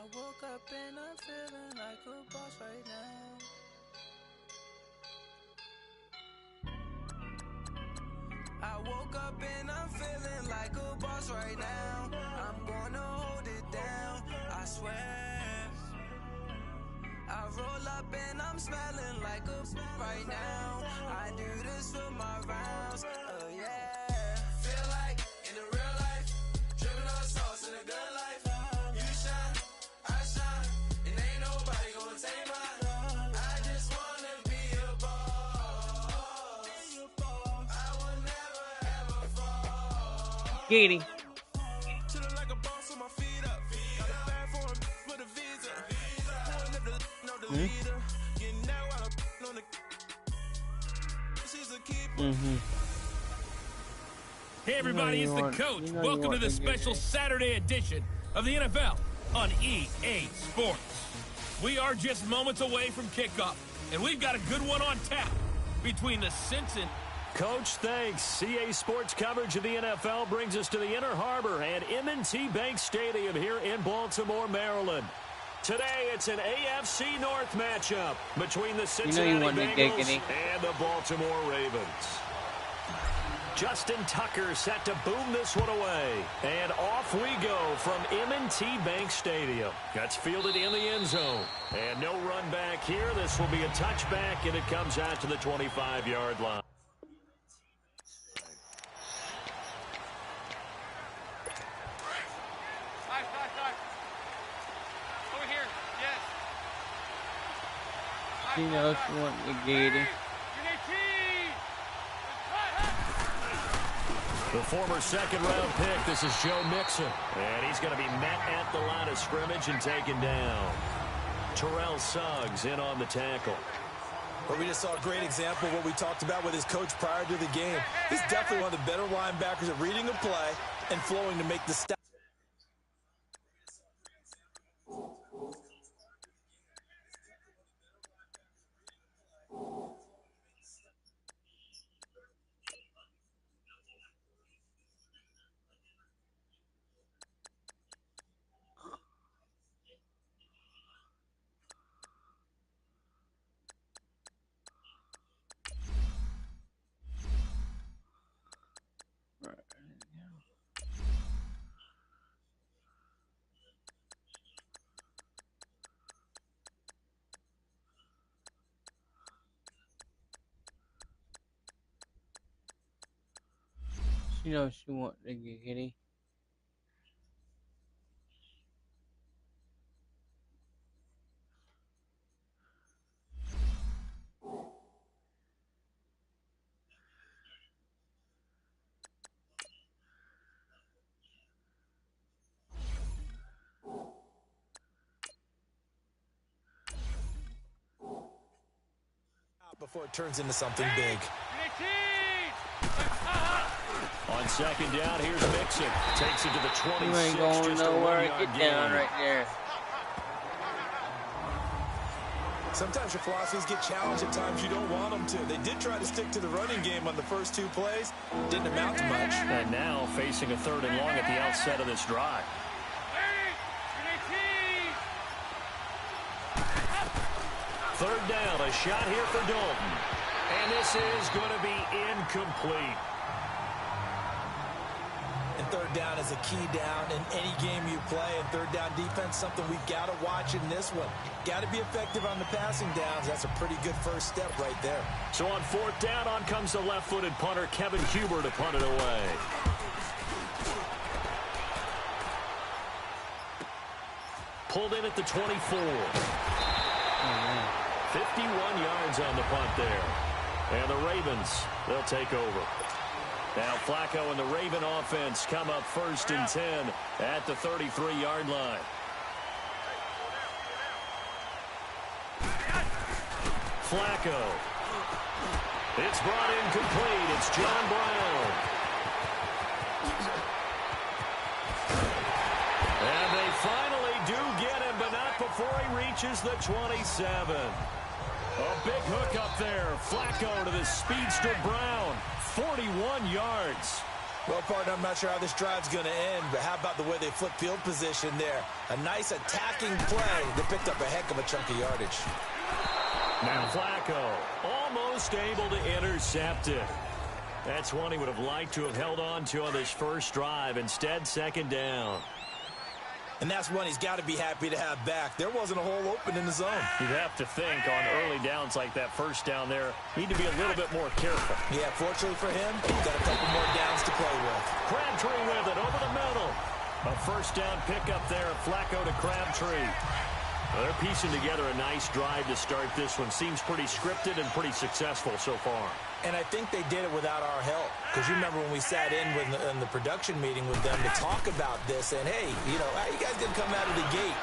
I woke up and I'm feeling like a boss right now. I woke up and I'm feeling like a boss right now. I'm gonna hold it down, I swear. I roll up and I'm smelling like a right now. I do this for my rounds, oh yeah. Feel like in the real life, dripping on sauce in a good life. You shine, I shine, and ain't nobody gonna take mine. I just wanna be a boss. I will never ever fall. Katie. Chillin' like a boss on my feet up. Got a bag for him with a visa. Pulling up the know the leader. Getting that while I'm on the. She's a keeper. Hey everybody, it's the coach. Welcome to the special Saturday edition of the NFL on EA Sports. We are just moments away from kickoff, and we've got a good one on tap between the Cincinnati. Coach, thanks. CA Sports coverage of the NFL brings us to the Inner Harbor and M&T Bank Stadium here in Baltimore, Maryland. Today, it's an AFC North matchup between the Cincinnati Bengals and the Baltimore Ravens. Justin Tucker set to boom this one away. And off we go from M&T Bank Stadium. That's fielded in the end zone. And no run back here. This will be a touchback, and it comes out to the 25-yard line. Over here, yes. She knows she wants the Katie. The former second-round pick, this is Joe Mixon. And he's going to be met at the line of scrimmage and taken down. Terrell Suggs in on the tackle. Well, we just saw a great example of what we talked about with his coach prior to the game. He's definitely one of the better linebackers at reading a play and flowing to make the step. She knows she wants the Katie. Before it turns into something big. On second down, here's Mixon. Takes it to the 26. You ain't going nowhere. Get down right there. Sometimes your philosophies get challenged at times you don't want them to. They did try to stick to the running game on the first two plays. Didn't amount to much. And now facing a 3rd and long at the outset of this drive. Third down, a shot here for Dalton. And this is going to be incomplete. And third down is a key down in any game you play. And third down defense, something we've got to watch in this one. Got to be effective on the passing downs. That's a pretty good first step right there. So on 4th down, on comes the left-footed punter, Kevin Huber, to punt it away. Pulled in at the 24. 51 yards on the punt there. And the Ravens, they'll take over. Now Flacco and the Raven offense come up 1st and 10 at the 33-yard line. Flacco. It's brought in complete. It's John Brown. And they finally do get him, but not before he reaches the 27. A big hook up there. Flacco to the speedster Brown. 41 yards. Well, partner, I'm not sure how this drive's going to end, but how about the way they flip field position there? A nice attacking play that picked up a heck of a chunk of yardage. Now Flacco almost able to intercept it. That's one he would have liked to have held on to on this first drive. Instead, second down. And that's one he's got to be happy to have back. There wasn't a hole open in the zone. You'd have to think on early downs like that first down there, need to be a little bit more careful. Yeah, fortunately for him, he's got a couple more downs to play with. Crabtree with it over the middle. A first down pickup there, Flacco to Crabtree. Well, they're piecing together a nice drive to start this one. Seems pretty scripted and pretty successful so far. And I think they did it without our help. Because you remember when we sat in the production meeting with them to talk about this, and hey, you know, you guys didn't come out of the gate.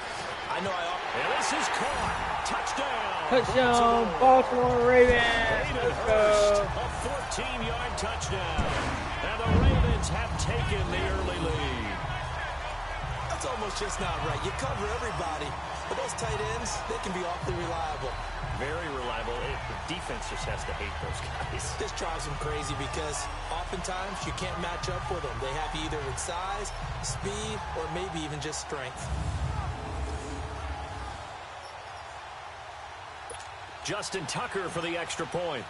I know and this is caught. Touchdown. Touchdown, Baltimore Ravens. Let's go. A 14-yard touchdown. And the Ravens have taken the early lead. That's almost just not right. You cover everybody, but those tight ends, they can be awfully reliable. Very reliable. The defense just has to hate those guys. This drives them crazy because oftentimes you can't match up with them. They have you either with size, speed, or maybe even just strength. Justin Tucker for the extra point.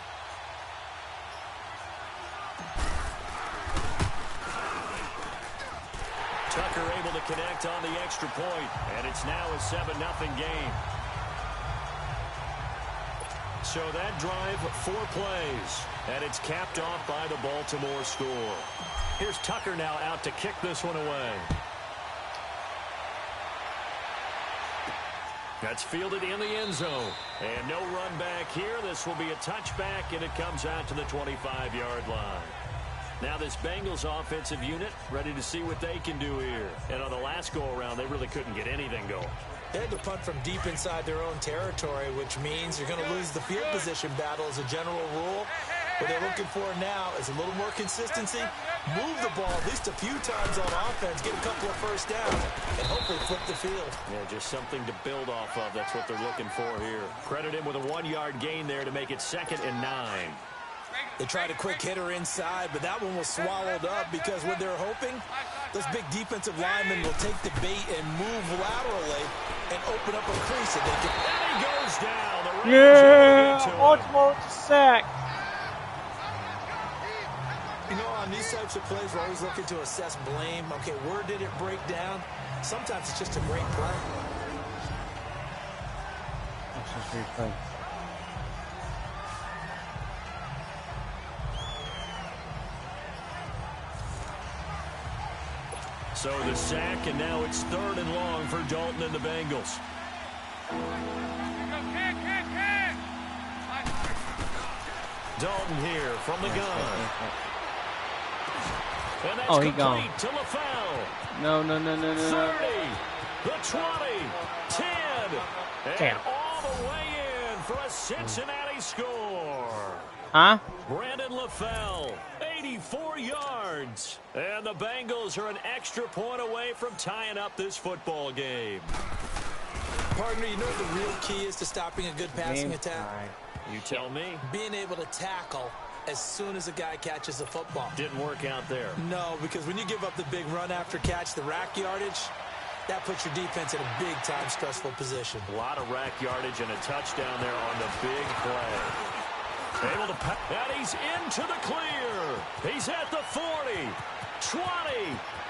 Tucker able to connect on the extra point, and it's now a 7-0 game. So that drive, 4 plays, and it's capped off by the Baltimore score. Here's Tucker now out to kick this one away. That's fielded in the end zone. And no run back here. This will be a touchback, and it comes out to the 25-yard line. Now this Bengals offensive unit ready to see what they can do here. And on the last go-around, they really couldn't get anything going. They had to punt from deep inside their own territory, which means you're going to lose the field position battle as a general rule. What they're looking for now is a little more consistency, move the ball at least a few times on offense, get a couple of first downs, and hopefully flip the field. Yeah, just something to build off of. That's what they're looking for here. Credit him with a 1-yard gain there to make it 2nd and 9. They tried a quick hitter inside, but that one was swallowed up because what they're hoping, those big defensive linemen will take the bait and move laterally and open up a crease. And he goes down. Yeah, Baltimore with the sack. You know, on these types of plays, we're always looking to assess blame. Okay, where did it break down? Sometimes it's just a great play. That's just replay. So the sack, and now it's 3rd and long for Dalton and the Bengals. Dalton here from the gun. And that's he gone. To LaFell. No. 30, the 20, 10, and all the way in for a Cincinnati score. Huh? Brandon LaFell, 84 yards. And the Bengals are an extra point away from tying up this football game. Partner, you know what the real key is to stopping a good passing attack? You tell me. Being able to tackle as soon as a guy catches the football. Didn't work out there. No, because when you give up the big run after catch, the rack yardage, that puts your defense in a big-time stressful position. A lot of rack yardage and a touchdown there on the big play. Able to pass, and he's into the clear. He's at the 40, 20,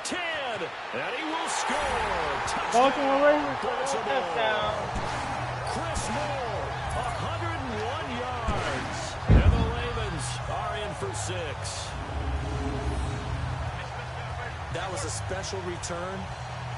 10, and he will score. Baltimore Ravens touchdown. Chris Moore, 101 yards, and the Ravens are in for 6. That was a special return,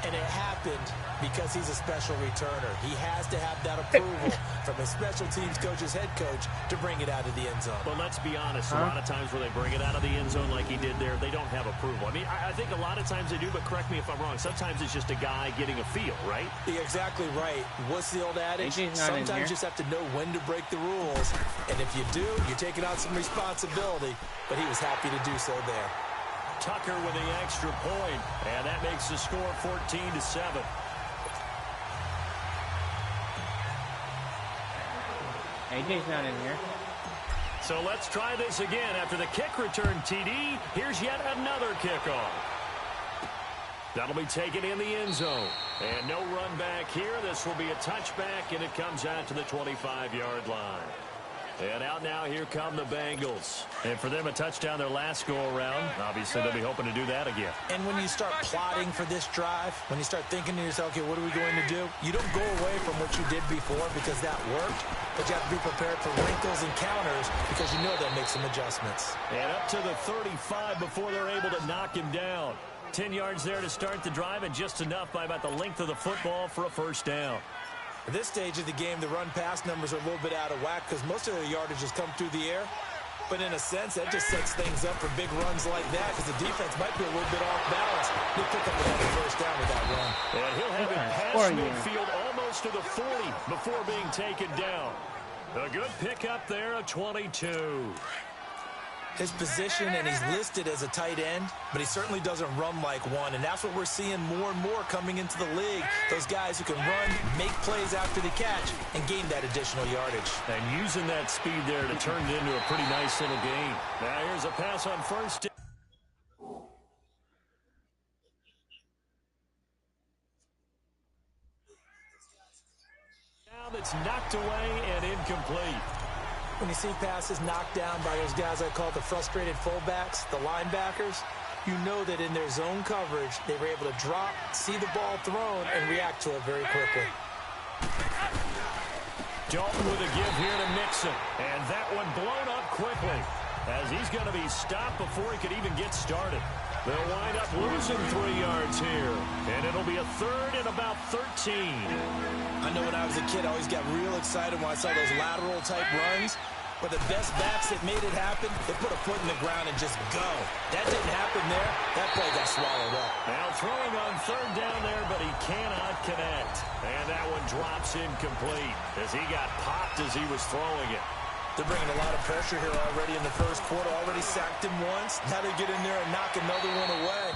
and it happened because he's a special returner. He has to have that approval from his special teams coach's head coach to bring it out of the end zone. But let's be honest, a lot of times where they bring it out of the end zone like he did there, they don't have approval. I mean, I think a lot of times they do, but correct me if I'm wrong. Sometimes it's just a guy getting a feel, right? You're exactly right. What's the old adage? Sometimes you just have to know when to break the rules. And if you do, you're taking out some responsibility. But he was happy to do so there. Tucker with the extra point, and that makes the score 14-7. AJ's not in here. So let's try this again. After the kick return TD, here's yet another kickoff. That'll be taken in the end zone. And no run back here. This will be a touchback, and it comes out to the 25-yard line. And out now, here come the Bengals. And for them, a touchdown their last go-around. Obviously, they'll be hoping to do that again. And when you start plotting for this drive, when you start thinking to yourself, okay, what are we going to do? You don't go away from what you did before because that worked, but you have to be prepared for wrinkles and counters because you know they'll make some adjustments. And up to the 35 before they're able to knock him down. 10 yards there to start the drive, and just enough by about the length of the football for a first down. At this stage of the game, the run-pass numbers are a little bit out of whack because most of the yardage has come through the air. But in a sense, that just sets things up for big runs like that because the defense might be a little bit off balance. He'll pick up another first down with that run. And he'll have it past midfield almost to the 40 before being taken down. A good pickup there, a 22. His position, and he's listed as a tight end, but he certainly doesn't run like one, and that's what we're seeing more and more coming into the league. Those guys who can run, make plays after the catch, and gain that additional yardage. And using that speed there to turn it into a pretty nice little gain. Now here's a pass on first. Now that's knocked away and incomplete. When you see passes knocked down by those guys I call the frustrated fullbacks, the linebackers, you know that in their zone coverage, they were able to drop, see the ball thrown, and react to it very quickly. Dalton with a give here to Mixon. And that one blown up quickly as he's going to be stopped before he could even get started. They'll wind up losing 3 yards here. And it'll be a third and about 13. I know when I was a kid, I always got real excited when I saw those lateral-type runs. But the best backs that made it happen, they put a foot in the ground and just go. That didn't happen there. That play got swallowed up. Now throwing on third down there, but he cannot connect. And that one drops incomplete as he got popped as he was throwing it. They're bringing a lot of pressure here already in the first quarter. Already sacked him once. Now they get in there and knock another one away.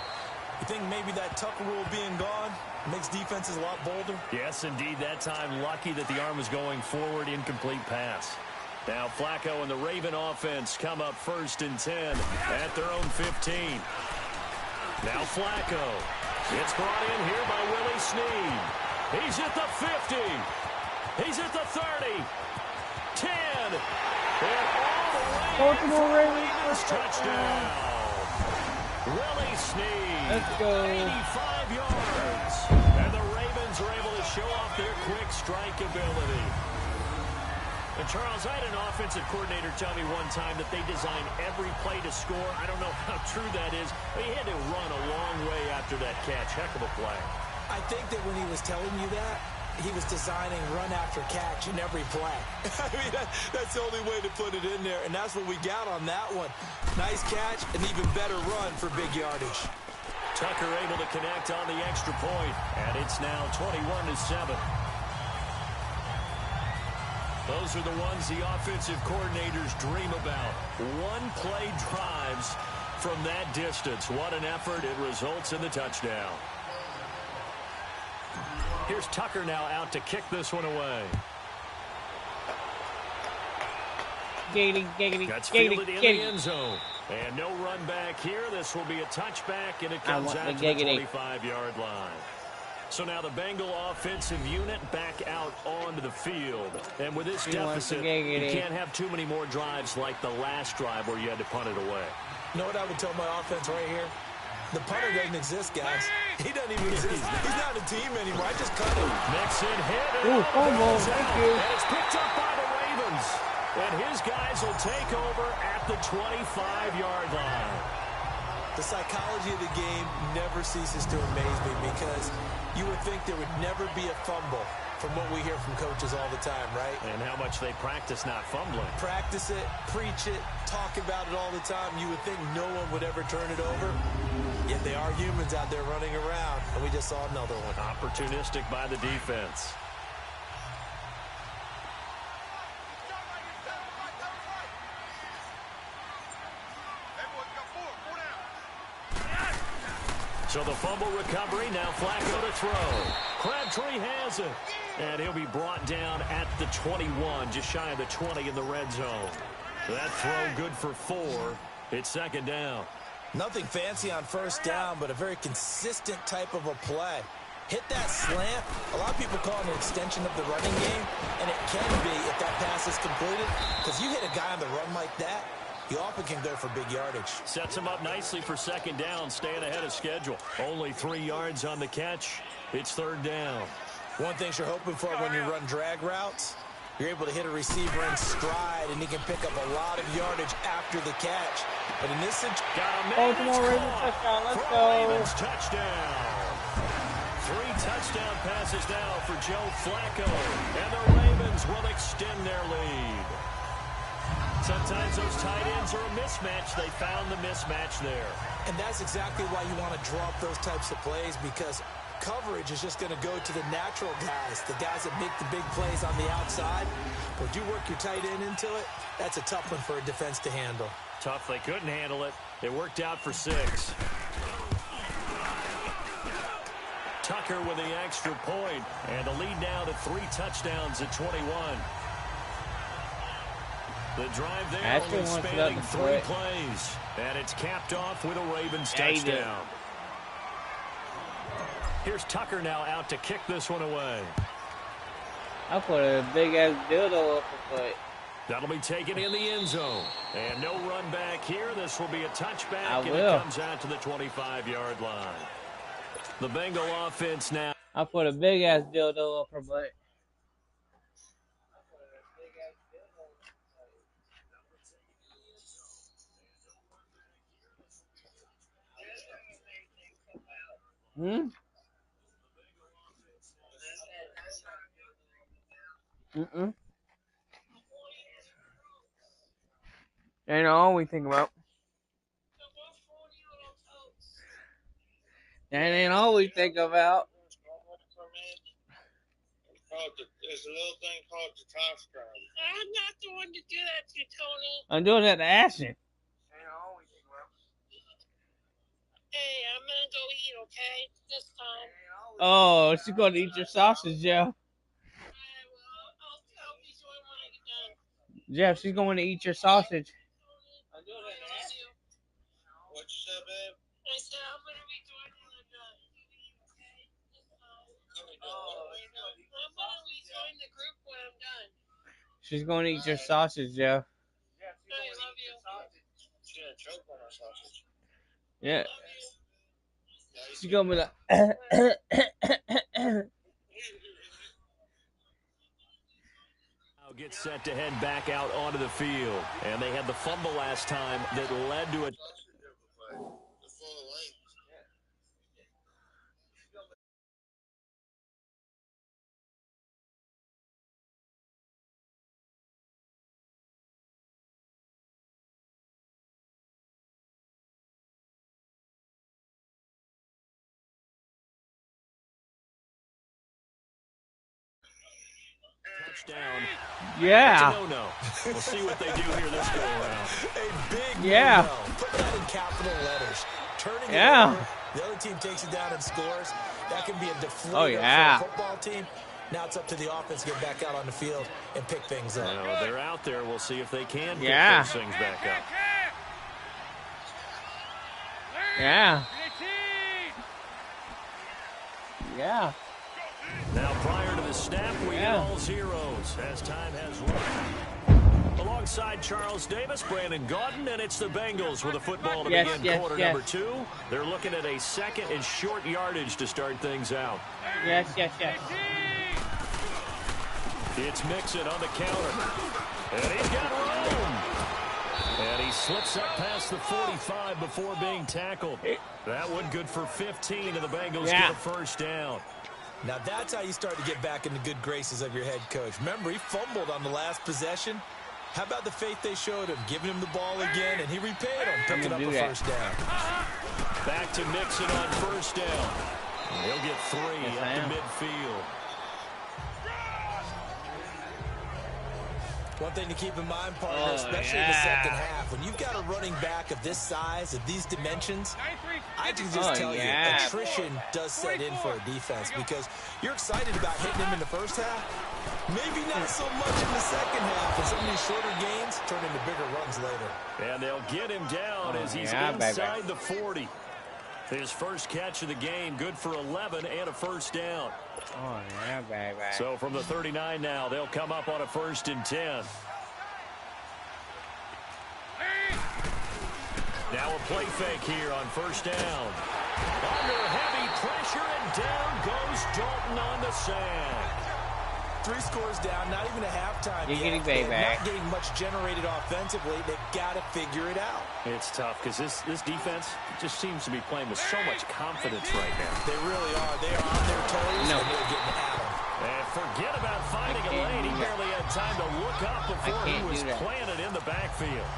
You think maybe that Tucker rule being gone makes defenses a lot bolder? Yes, indeed. That time lucky that the arm was going forward. Incomplete pass. Now Flacco and the Raven offense come up 1st and 10 at their own 15. Now Flacco. It's brought in here by Willie Snead. He's at the 50. He's at the 30. 10. And all the way Ravens touchdown. Willie Snead. Let's go. 85 yards. And the Ravens are able to show off their quick strike ability. And Charles, I had an offensive coordinator tell me one time that they design every play to score. I don't know how true that is, but he had to run a long way after that catch. Heck of a play. I think that when he was telling you that, he was designing run after catch in every play. I mean, that's the only way to put it in there, and that's what we got on that one. Nice catch, an even better run for big yardage. Tucker able to connect on the extra point, and it's now 21-7. Those are the ones the offensive coordinators dream about. One-play drives from that distance. What an effort. It results in the touchdown. Here's Tucker now out to kick this one away. That's fielded in the end zone. And no run back here. This will be a touchback, and it comes out to the 25-yard line. So now the Bengal offensive unit back out onto the field. And with this deficit, you can't have too many more drives like the last drive where you had to punt it away. You know what I would tell my offense right here? The punter doesn't exist, guys. He doesn't even exist. He's not a team anymore. I just cut him. Mixon hit it. Ooh, fumble. Thank you. And it's picked up by the Ravens. And his guys will take over at the 25-yard line. The psychology of the game never ceases to amaze me because you would think there would never be a fumble from what we hear from coaches all the time, right? And how much they practice not fumbling. Practice it, preach it, talk about it all the time. You would think no one would ever turn it over. Yet they are humans out there running around, and we just saw another one. Opportunistic by the defense. So the fumble recovery, now Flacco to throw. Crabtree has it. And he'll be brought down at the 21, just shy of the 20 in the red zone. That throw good for 4. It's second down. Nothing fancy on first down, but a very consistent type of a play. Hit that slant. A lot of people call it an extension of the running game, and it can be if that pass is completed, because you hit a guy on the run like that, he often can go for big yardage. Sets him up nicely for second down, staying ahead of schedule. Only 3 yards on the catch. It's third down. One thing you're hoping for when you run drag routes, you're able to hit a receiver in stride, and he can pick up a lot of yardage after the catch. But in this situation, Baltimore Ravens touchdown. Let's go. Ravens touchdown. 3 touchdown passes now for Joe Flacco, and the Ravens will extend their lead. Sometimes those tight ends are a mismatch. They found the mismatch there. And that's exactly why you want to draw up those types of plays, because coverage is just going to go to the natural guys, the guys that make the big plays on the outside. But you work your tight end into it, that's a tough one for a defense to handle. Tough, they couldn't handle it. It worked out for 6. Tucker with the extra point, and the lead now to 3 touchdowns at 21. The drive there only spanning 3 plays, and it's capped off with a Ravens touchdown. Here's Tucker now out to kick this one away. I put a big-ass dildo up the foot. That'll be taken in the end zone. And no run back here. This will be a touchback, and will. it comes out to the 25-yard line. The Bengal offense now. I put a big-ass dildo up her butt. Ain't all we think about. That ain't all we think about. There's a little thing called testosterone. I'm not the one to do that to you, Tony. I'm doing that to Ashton. Hey, I'm gonna go eat, okay? This time. Oh, she's gonna eat your sausage, Jeff. I'll be doing when I get done. Jeff, she's going to eat your sausage. I'm doing that to you. What you said, babe? I said I'm gonna be doing when I'm done. Okay? This time. I'm gonna be joining the group when I'm done. She's going to eat your sausage, Jeff. I love you. She's gonna choke on our sausage. Yeah. She's going to be like... Gets set to head back out onto the field. And they had the fumble last time that led to it. Touchdown. Yeah. No. We'll see what they do here this go around. A big Yeah. no. Put that in capital letters. Turning it Yeah. over. The other team takes it down and scores. That can be a deflator Oh, yeah. for a football team. Now it's up to the offense to get back out on the field and pick things up. Well, they're out there. We'll see if they can pick Yeah. those things back up. Yeah. Yeah. Now, prior to the snap, we get all zeros as time has run. Alongside Charles Davis, Brandon Gaudin, and it's the Bengals with a football to begin quarter number 2. They're looking at a second and short yardage to start things out. Yes. It's Mixon on the counter. And he's got room. And he slips up past the 45 before being tackled. That one good for 15, and the Bengals get a first down. Now that's how you start to get back in the good graces of your head coach. Remember, he fumbled on the last possession. How about the faith they showed him, giving him the ball again, and he repaid him, picking up a first down. Back to Mixon on first down. He'll get 3 up to midfield. One thing to keep in mind, partner, especially in the second half, when you've got a running back of this size, of these dimensions, I can just tell you, attrition does set in for a defense because you're excited about hitting him in the first half. Maybe not so much in the second half, and some of these shorter gains turn into bigger runs later. And they'll get him down as he's inside the 40. His first catch of the game, good for 11 and a first down. Oh, yeah, baby. So from the 39 now, they'll come up on a 1st and 10. Now a play fake here on 1st down. Under heavy pressure, and down goes Dalton on the sack. 3 scores down, not even a halftime You're yet. getting Not getting much generated offensively. They've got to figure it out. It's tough because this defense just seems to be playing with so much confidence right now. They really are. They are on their toes, and they're getting at them. And forget about finding a lane. He barely had time to look up before he was planted in the backfield.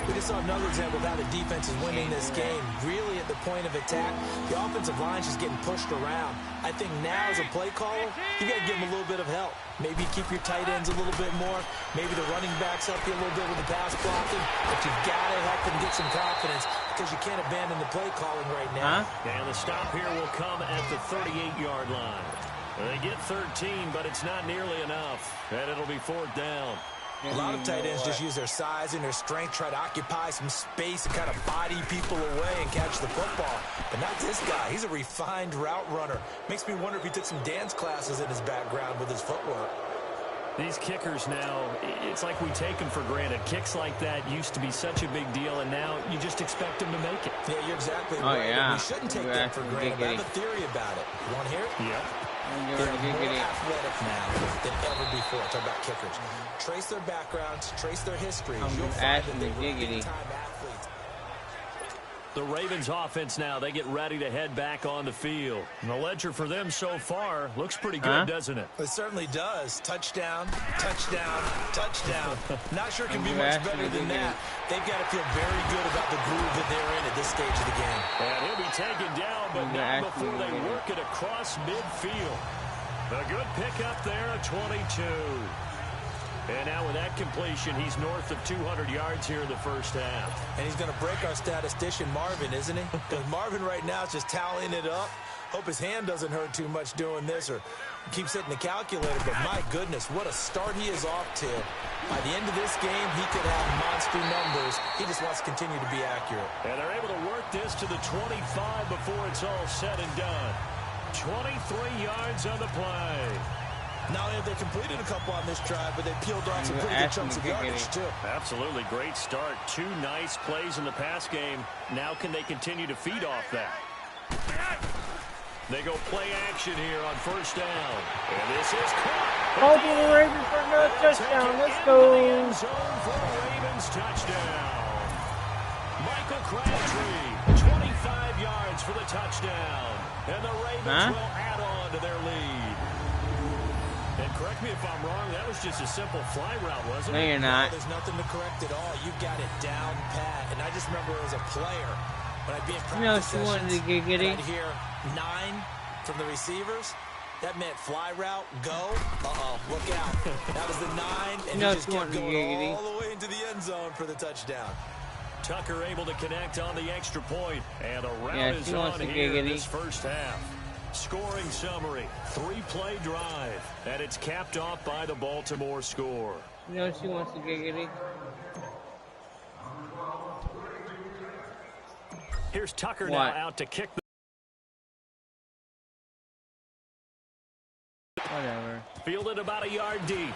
We just saw another example of how the defense is winning this game. Really at the point of attack, the offensive line is just getting pushed around. I think now as a play caller, you got to give them a little bit of help. Maybe keep your tight ends a little bit more. Maybe the running backs help you a little bit with the pass blocking. But you've got to help them get some confidence because you can't abandon the play calling right now. And the stop here will come at the 38-yard line. They get 13, but it's not nearly enough. And it'll be 4th down. A lot of tight ends just use their size and their strength, try to occupy some space and kind of body people away and catch the football. But not this guy. He's a refined route runner. Makes me wonder if he took some dance classes in his background with his footwork. These kickers now, it's like we take them for granted. Kicks like that used to be such a big deal, and now you just expect them to make it. Yeah, you're exactly right. Yeah. We shouldn't take them for granted. I have a theory about it. You want to hear it? Yeah. They're more athletic now than ever before. Talk about kickers. Trace their backgrounds, trace their histories. You'll find that they were big-time athletes. The Ravens offense now, they get ready to head back on the field. And the ledger for them so far looks pretty good, doesn't it? It certainly does. Touchdown, touchdown, touchdown. Not sure it can be much better than that. They've got to feel very good about the groove that they're in at this stage of the game. And he'll be taken down, but not before they work it across midfield. A good pickup there at 22. And now with that completion, he's north of 200 yards here in the first half. And he's going to break our statistician, Marvin, isn't he? Because Marvin right now is just tallying it up. Hope his hand doesn't hurt too much doing this or keeps hitting the calculator. But my goodness, what a start he is off to. By the end of this game, he could have monster numbers. He just wants to continue to be accurate. And they're able to work this to the 25 before it's all said and done. 23 yards on the play. Not only have they completed a couple on this drive, but they peeled off some pretty good chunks of yardage, too. Absolutely. Great start. 2 nice plays in the pass game. Now can they continue to feed off that? They go play action here on 1st down. And this is caught. Oh, the Ravens for another touchdown. Let's go. Zone for the Ravens touchdown. Michael Crabtree, 25 yards for the touchdown. And the Ravens will add on to their lead. And correct me if I'm wrong, that was just a simple fly route, wasn't it? No, you're not. There's nothing to correct at all. You got it down pat. And I just remember as a player, when I'd be in practice sessions, and I'd hear 9 from the receivers, that meant fly route, go. Look out. That was the 9, and he just kept going all the way into the end zone for the touchdown. Tucker able to connect on the extra point, and a round is on here in this first half. Scoring summary, 3-play drive, and it's capped off by the Baltimore score. You know she wants to giggity. Here's Tucker now out to kick the... Whatever. Fielded about a yard deep.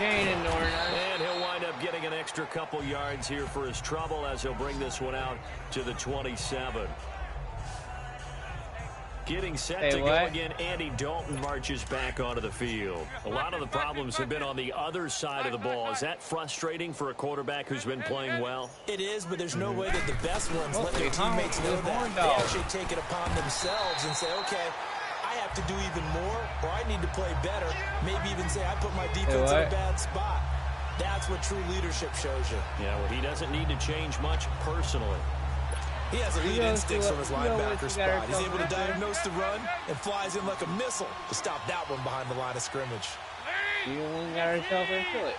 Ain't ignoring us. And he'll wind up getting an extra couple yards here for his trouble as he'll bring this one out to the 27. Getting set to go again, Andy Dalton marches back onto the field. A lot of the problems have been on the other side of the ball. Is that frustrating for a quarterback who's been playing well? It is, but there's no way that the best ones let their teammates know that. They actually take it upon themselves and say, okay, I have to do even more, or I need to play better. Maybe even say, I put my defense in a bad spot. That's what true leadership shows you. Yeah, well, he doesn't need to change much personally. He has elite instincts from his linebacker spot. He's able to diagnose the run and flies in like a missile to stop that one behind the line of scrimmage. You got herself into it.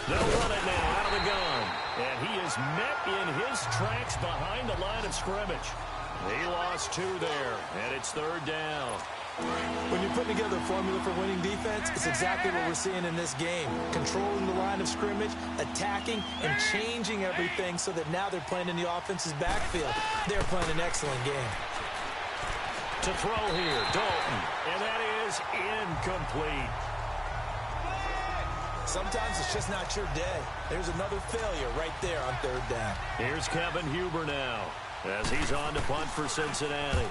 They'll run it now out of the gun. And he is met in his tracks behind the line of scrimmage. He lost 2 there, and it's 3rd down. When you put together a formula for winning defense, it's exactly what we're seeing in this game. Controlling the line of scrimmage, attacking, and changing everything so that now they're playing in the offense's backfield. They're playing an excellent game. To throw here, Dalton, and that is incomplete. Sometimes it's just not your day. There's another failure right there on 3rd down. Here's Kevin Huber now as he's on to punt for Cincinnati.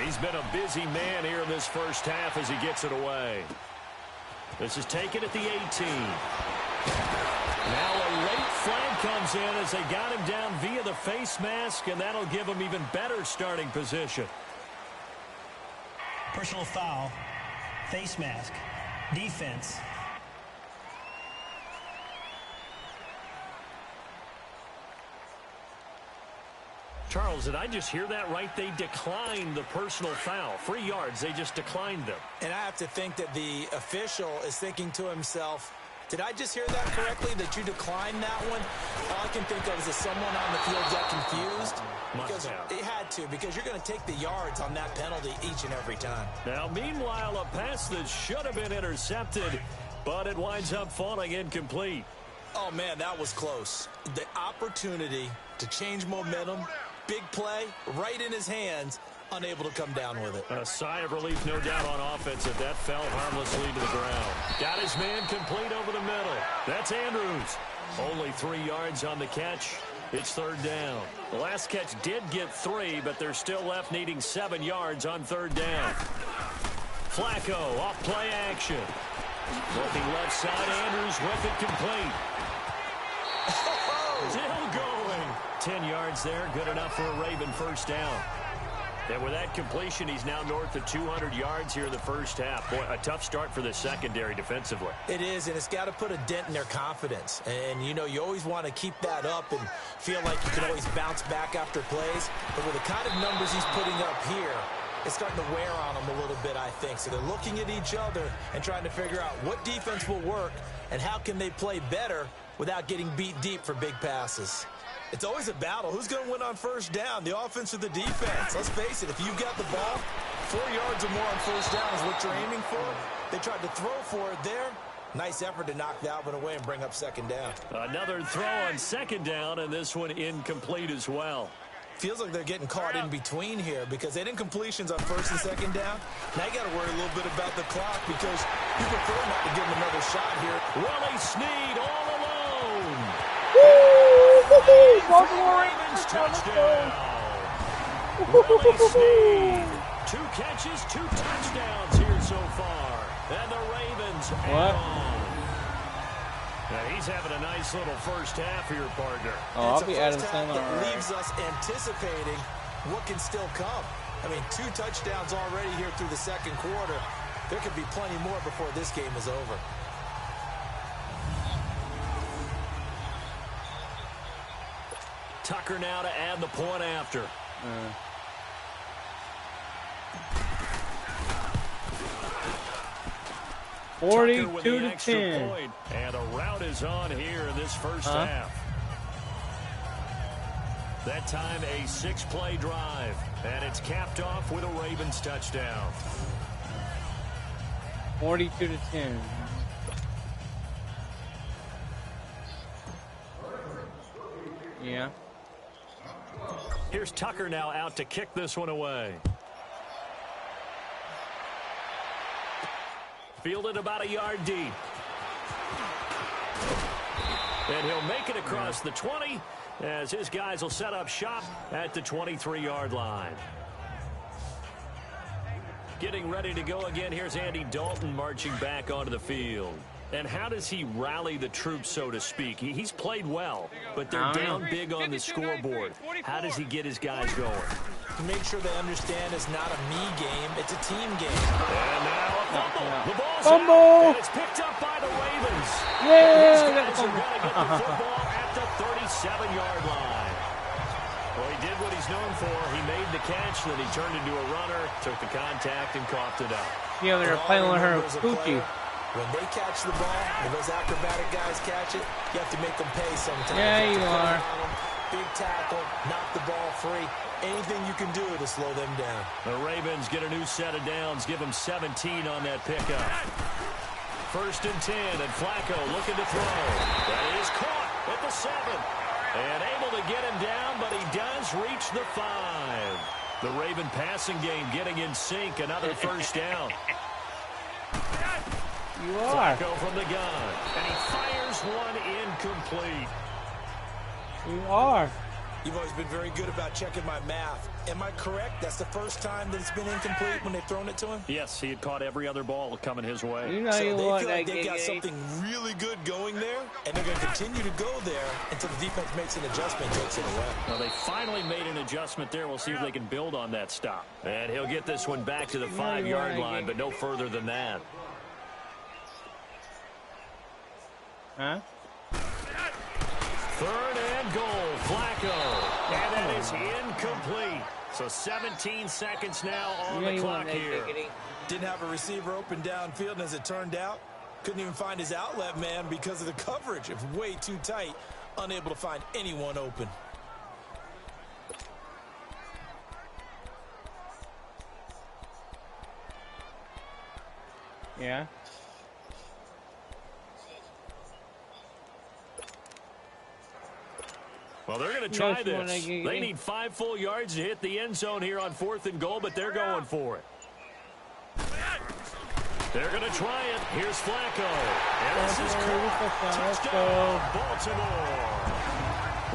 He's been a busy man here in this first half as he gets it away. This is taken at the 18. Now a late flag comes in as they got him down via the face mask, and that'll give him even better starting position. Personal foul, face mask, defense. Charles, did I just hear that right? They declined the personal foul. 3 yards, they just declined them. And I have to think that the official is thinking to himself, did I just hear that correctly, that you declined that one? All I can think of is that someone on the field got confused. Because it had to, because you're going to take the yards on that penalty each and every time. Now, meanwhile, a pass that should have been intercepted, but it winds up falling incomplete. Oh, man, that was close. The opportunity to change momentum, big play, right in his hands, unable to come down with it. A sigh of relief, no doubt, on offense if that fell harmlessly to the ground. Got his man complete over the middle. That's Andrews. Only 3 yards on the catch. It's 3rd down. The last catch did get 3, but they're still left needing 7 yards on 3rd down. Flacco off play action. Looking left side, Andrews with it complete. Still going. 10 yards there, good enough for a Raven first down. And with that completion, he's now north of 200 yards here in the first half. Boy, a tough start for the secondary defensively. It is, and it's got to put a dent in their confidence. And, you know, you always want to keep that up and feel like you can always bounce back after plays. But with the kind of numbers he's putting up here, it's starting to wear on them a little bit, I think. So they're looking at each other and trying to figure out what defense will work and how can they play better without getting beat deep for big passes. It's always a battle. Who's going to win on first down, the offense or the defense? Let's face it, if you've got the ball, 4 yards or more on first down is what you're aiming for. They tried to throw for it there. Nice effort to knock that one away and bring up 2nd down. Another throw on 2nd down, and this one incomplete as well. Feels like they're getting caught in between here because they had incompletions on 1st and 2nd down. Now you got to worry a little bit about the clock because you prefer not to give them another shot here. Willie Snead all alone. Ravens touchdown. Willie Snead. 2 catches, 2 touchdowns here so far. And the Ravens add on. Now he's having a nice little first half here, partner. Oh, I'll be Adam Sandler. Sandler. That leaves us anticipating what can still come. I mean, 2 touchdowns already here through the 2nd quarter. There could be plenty more before this game is over. Tucker now to add the point after. 42-10. Point, and a rout is on here in this first half. That time a 6-play drive, and it's capped off with a Ravens touchdown. 42-10. Yeah. Here's Tucker now out to kick this one away. Fielded about a yard deep. And he'll make it across the 20 as his guys will set up shop at the 23-yard line. Getting ready to go again. Here's Andy Dalton marching back onto the field. And how does he rally the troops, so to speak? He's played well, but they're down big on the scoreboard. How does he get his guys going? To make sure they understand it's not a me game, it's a team game. And now a fumble. The ball's fumble. out, and it's picked up by the Ravens. Yeah, These guys are going to get the football at the 37-yard line. Well, he did what he's known for. He made the catch, then he turned into a runner, took the contact, and coughed it up. Yeah, they're playing with her coochie. When they catch the ball, when those acrobatic guys catch it, you have to make them pay sometimes. Yeah, you have to are. put it on them, big tackle, knock the ball free. Anything you can do to slow them down. The Ravens get a new set of downs, give them 17 on that pickup. 1st and 10, and Flacco looking to throw. That is caught at the 7. And able to get him down, but he does reach the 5. The Raven passing game getting in sync, another 1st down. You are. Flacco from the gun, and he fires one incomplete. You are. You've always been very good about checking my math. Am I correct? That's the first time that it's been incomplete when they've thrown it to him? Yes, he had caught every other ball coming his way. You know So you they want feel that like they've got giggity. something really good going there, and they're going to continue to go there until the defense makes an adjustment and takes it away. Well, they finally made an adjustment there. We'll see if they can build on that stop. And he'll get this one back to the 5-yard line, but no further than that. Huh? 3rd and goal, Flacco. And that is incomplete. So 17 seconds now on You know the you clock want that here. giggity. Didn't have a receiver open downfield, and as it turned out, couldn't even find his outlet man because of the coverage. It was way too tight, unable to find anyone open. Yeah. Well, they're going to No, try you want that this. giggity. They need 5 full yards to hit the end zone here on 4th and goal, but they're going for it. They're going to try it. Here's Flacco. And this is caught. Touchdown, Baltimore.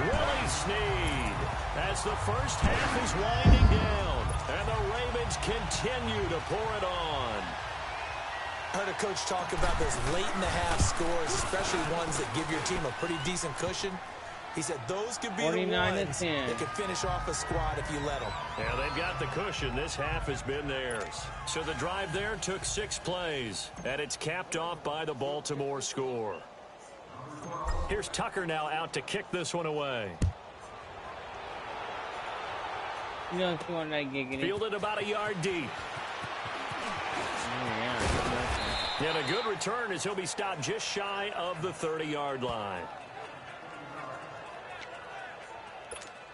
Willie Snead as the first half is winding down, and the Ravens continue to pour it on. I heard a coach talk about those late-in-the-half scores, especially ones that give your team a pretty decent cushion. He said those could be the 49 to ones 10. that could finish off a squad if you let them. Yeah, they've got the cushion. This half has been theirs. So the drive there took 6 plays, and it's capped off by the Baltimore score. Here's Tucker now out to kick this one away. You know you want that giggity. Fielded about a yard deep. Yeah. And a good return as he'll be stopped just shy of the 30-yard line.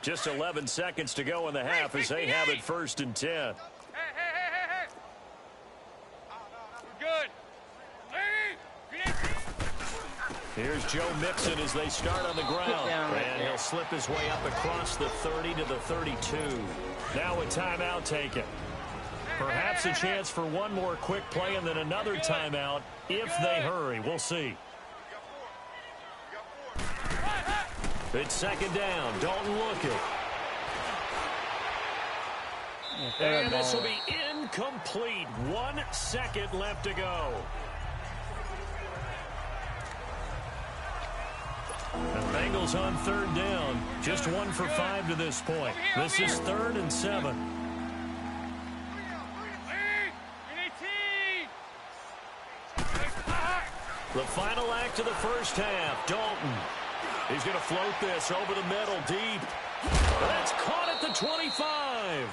Just 11 seconds to go in the half as they have it 1st and 10. Hey. Good. Here's Joe Mixon as they start on the ground. And he'll slip his way up across the 30 to the 32. Now a timeout taken. Perhaps a chance for one more quick play and then another timeout if they hurry. We'll see. It's 2nd down. Dalton looking. And this will be incomplete. 1 second left to go. The Bengals on 3rd down. Just 1 for 5 to this point. This is 3rd and 7. The final act of the first half. Dalton. He's going to float this over the middle deep. That's caught at the 25.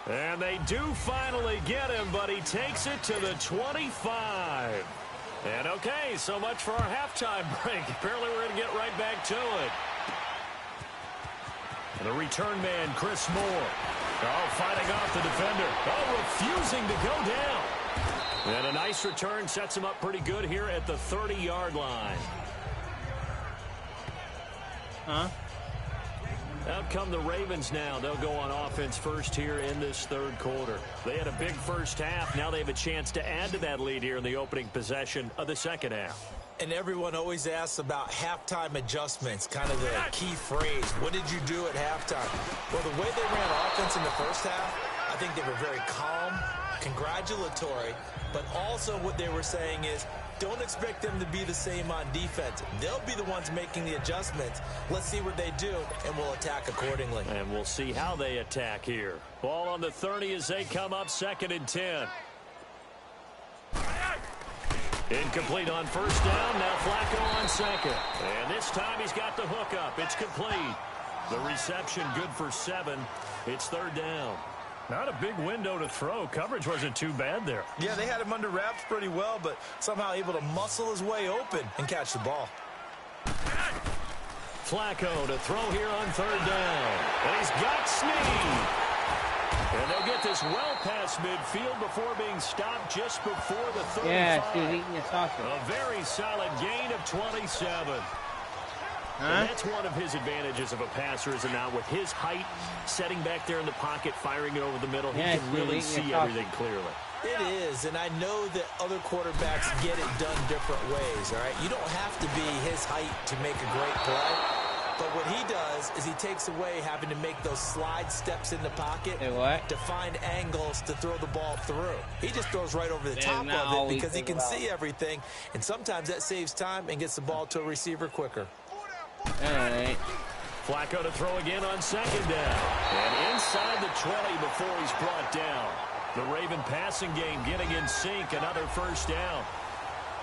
And they do finally get him, but he takes it to the 25. And okay, so much for our halftime break. Apparently we're going to get right back to it. And the return man, Chris Moore. Oh, fighting off the defender. Oh, refusing to go down. And a nice return sets him up pretty good here at the 30-yard line. Huh? Out come the Ravens now. They'll go on offense first here in this 3rd quarter. They had a big first half. Now they have a chance to add to that lead here in the opening possession of the 2nd half. And everyone always asks about halftime adjustments, kind of the key phrase. What did you do at halftime? Well, the way they ran offense in the first half, I think they were very calm, congratulatory, but also what they were saying is, don't expect them to be the same on defense. They'll be the ones making the adjustments. Let's see what they do, and we'll attack accordingly. And we'll see how they attack here. Ball on the 30 as they come up 2nd and 10. Incomplete on 1st down. Now Flacco on 2nd. And this time he's got the hook up. It's complete. The reception good for 7. It's 3rd down. Not a big window to throw. Coverage wasn't too bad there. Yeah, they had him under wraps pretty well, but somehow able to muscle his way open and catch the ball. Flacco to throw here on 3rd down. And he's got Snead. And they'll get this well past midfield before being stopped just before the 35. Yeah, she was eating a sausage. A very solid gain of 27. And that's one of his advantages of a passer, is not with his height, setting back there in the pocket, firing it over the middle. He can really see everything clearly. It is, and I know that other quarterbacks get it done different ways, all right? You don't have to be his height to make a great play, but what he does is he takes away having to make those slide steps in the pocket to find angles to throw the ball through. He just throws right over the top of it because he can see everything, and sometimes that saves time and gets the ball to a receiver quicker. All right. Flacco to throw again on 2nd down. And inside the 20 before he's brought down. The Raven passing game getting in sync. Another 1st down.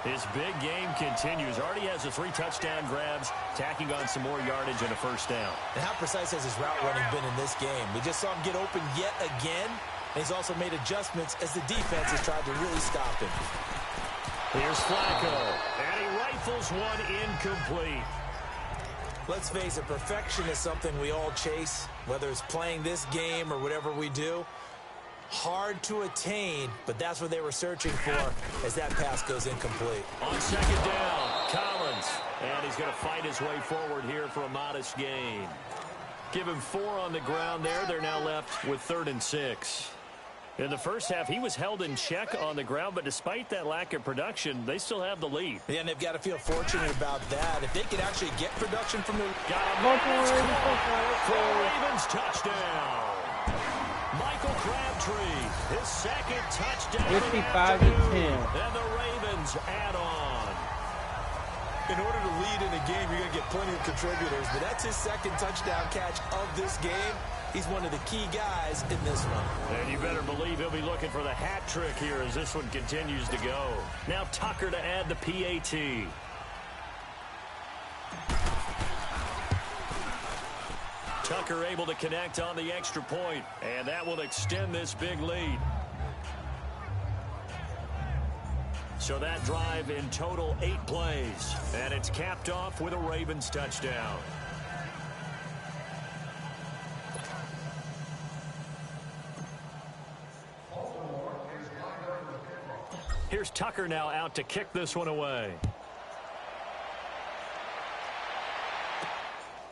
His big game continues. Already has the 3 touchdown grabs, tacking on some more yardage and a 1st down. And how precise has his route running been in this game? We just saw him get open yet again. And he's also made adjustments as the defense has tried to really stop him. Here's Flacco. And he rifles one incomplete. Let's face it, perfection is something we all chase, whether it's playing this game or whatever we do. Hard to attain, but that's what they were searching for as that pass goes incomplete. On 2nd down, Collins. And he's going to fight his way forward here for a modest gain. Give him 4 on the ground there. They're now left with 3rd and 6. In the first half, he was held in check on the ground, but despite that lack of production, they still have the lead. Yeah, and they've got to feel fortunate about that. If they could actually get production from the... Got a Ravens touchdown. Michael Crabtree, his 2nd touchdown. 55-10. And the Ravens add on. In order to lead in a game, you're going to get plenty of contributors, but that's his 2nd touchdown catch of this game. He's one of the key guys in this one. And you better believe he'll be looking for the hat trick here as this one continues to go. Now Tucker to add the PAT. Tucker able to connect on the extra point, and that will extend this big lead. So that drive in total 8 plays, and it's capped off with a Ravens touchdown. Here's Tucker now out to kick this one away.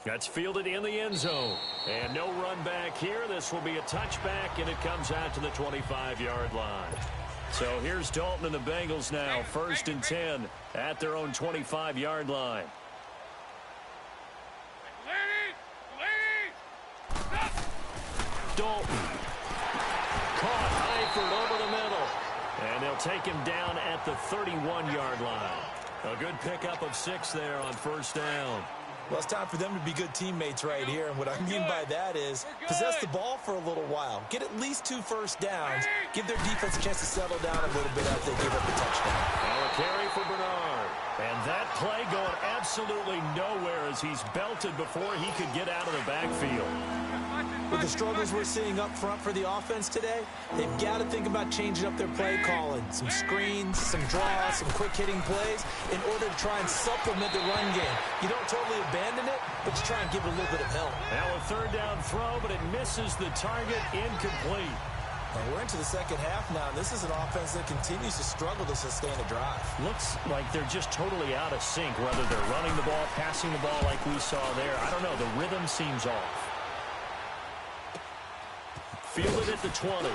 That's fielded in the end zone. And no run back here. This will be a touchback, and it comes out to the 25-yard line. So here's Dalton and the Bengals now, 1st and 10 at their own 25-yard line. Dalton. Caught Eifert over the middle. And they'll take him down at the 31-yard line. A good pickup of 6 there on 1st down. Well, it's time for them to be good teammates right here. And what I mean by that is possess the ball for a little while. Get at least 2 first downs. Give their defense a chance to settle down a little bit after they give up the touchdown. Now a carry for Bernard. And that play going absolutely nowhere as he's belted before he could get out of the backfield. With the struggles we're seeing up front for the offense today, they've got to think about changing up their play calling. Some screens, some draws, some quick-hitting plays in order to try and supplement the run game. You don't totally abandon it, but you try and give it a little bit of help. Now a 3rd down throw, but it misses the target, incomplete. And we're into the second half now, and this is an offense that continues to struggle to sustain a drive. Looks like they're just totally out of sync, whether they're running the ball, passing the ball like we saw there. I don't know. The rhythm seems off. Fielded at the 20.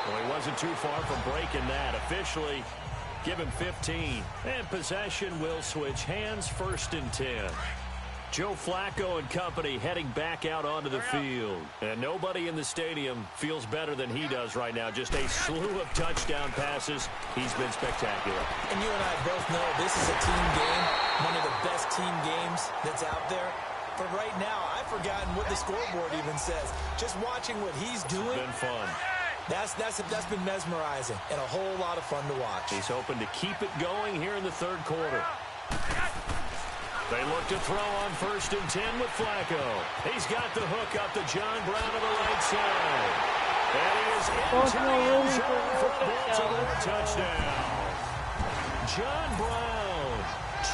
Well, he wasn't too far from breaking that. Officially, give him 15. And possession will switch hands, 1st and 10. Joe Flacco and company heading back out onto the field. And nobody in the stadium feels better than he does right now. Just a slew of touchdown passes. He's been spectacular. And you and I both know this is a team game, one of the best team games that's out there. But right now, I've forgotten what the scoreboard even says. Just watching what he's doing. It's been fun. That's been mesmerizing and a whole lot of fun to watch. He's hoping to keep it going here in the 3rd quarter. They look to throw on 1st and 10 with Flacco. He's got the hook up to John Brown to the right side. And he is into the end zone for a Baltimore touchdown. John Brown,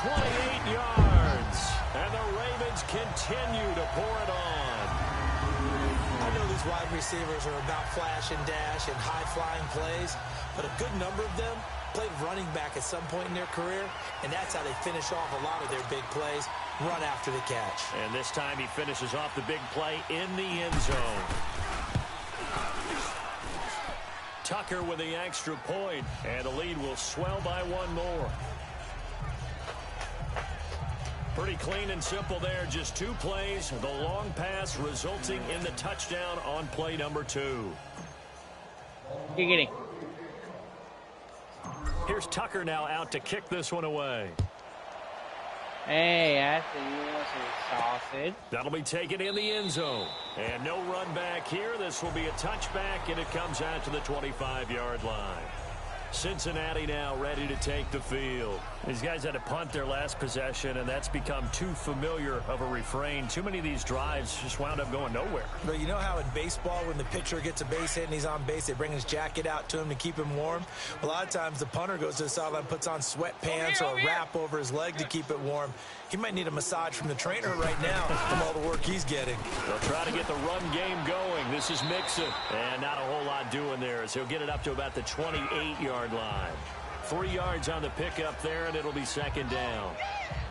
28 yards. And the Ravens continue to pour it on. I know these wide receivers are about flash and dash and high-flying plays, but a good number of them played running back at some point in their career, and that's how they finish off a lot of their big plays, run after the catch. And this time he finishes off the big play in the end zone. Tucker with the extra point, and the lead will swell by one more. Pretty clean and simple there, just 2 plays. The long pass resulting in the touchdown on play number 2. Giggity. Here's Tucker now out to kick this one away. Hey, I see you want some sausage. That'll be taken in the end zone. And no run back here. This will be a touchback, and it comes out to the 25-yard line. Cincinnati now ready to take the field. These guys had to punt their last possession, and that's become too familiar of a refrain. Too many of these drives just wound up going nowhere. But you know how in baseball, when the pitcher gets a base hit and he's on base, they bring his jacket out to him to keep him warm? A lot of times the punter goes to the sideline, puts on sweatpants or a wrap over his leg to keep it warm. He might need a massage from the trainer right now from all the work he's getting. They'll try to get the run game going. This is Mixon. And not a whole lot doing there as he'll get it up to about the 28-yard line. 3 yards on the pickup there, and it'll be 2nd down.